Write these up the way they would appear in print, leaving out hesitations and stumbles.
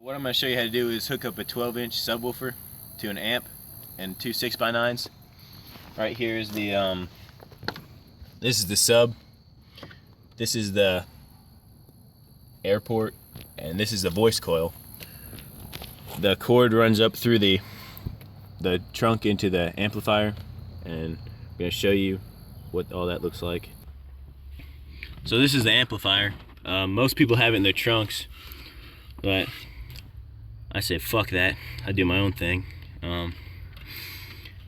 What I'm going to show you how to do is hook up a 12-inch subwoofer to an amp and two 6x9s. Right here is the this is the sub, this is the airport, and this is the voice coil. The cord runs up through the trunk into the amplifier, and I'm going to show you what all that looks like. So this is the amplifier. Most people have it in their trunks, but I say fuck that, I do my own thing.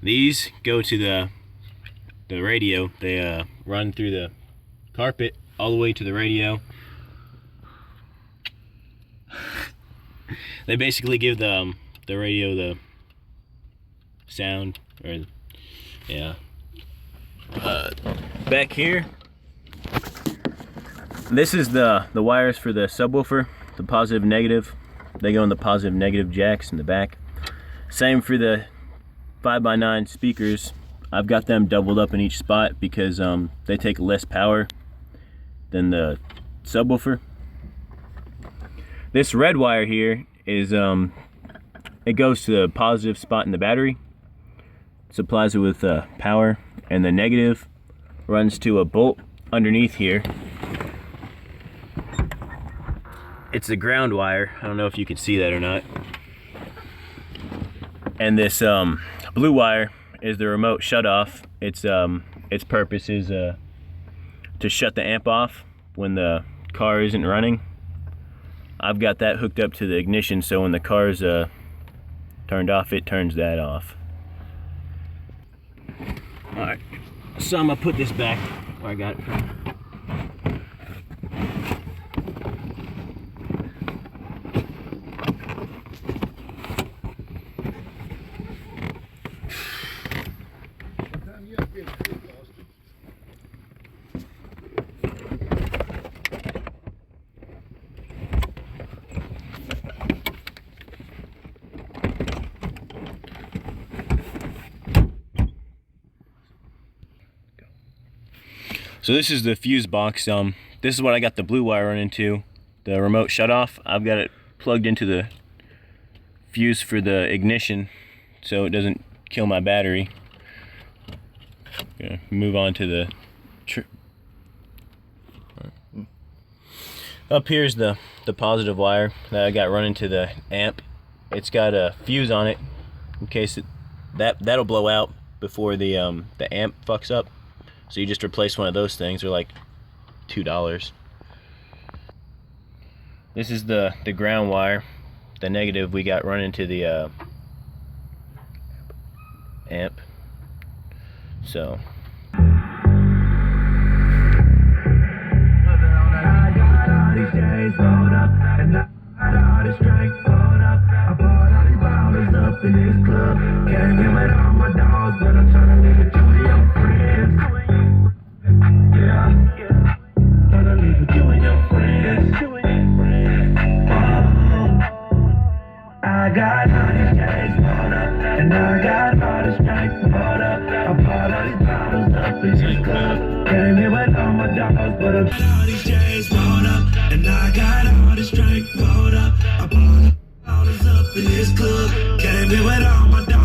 These go to the radio. They run through the carpet all the way to the radio. They basically give the radio the sound, or yeah. Back here, this is the wires for the subwoofer, the positive and negative. They go in the positive and negative jacks in the back. Same for the 5x9 speakers. I've got them doubled up in each spot because they take less power than the subwoofer. This red wire here is it goes to the positive spot in the battery, supplies it with power, and the negative runs to a bolt underneath here. It's a ground wire. I don't know if you can see that or not. And this blue wire is the remote shut off. Its purpose is to shut the amp off when the car isn't running. I've got that hooked up to the ignition, so when the car's turned off, it turns that off. Alright, so I'm gonna put this back where I got it from. So this is the fuse box. This is what I got the blue wire running to, the remote shut off. I've got it plugged into the fuse for the ignition so it doesn't kill my battery. Gonna move on to the up here's the positive wire that I got running to the amp. It's got a fuse on it in case that'll blow out before the amp fucks up. So you just replace one of those things. They're like $2. This is the ground wire. The negative we got running to the amp. So I got all these chains bought up, and I got all this strength bought up. I bought all these bottles up in this club. Came here with all my dogs, but I got all these chains bought up, and I got all this strength bought up. I bought all these bottles up in this club. Came here with all my dogs.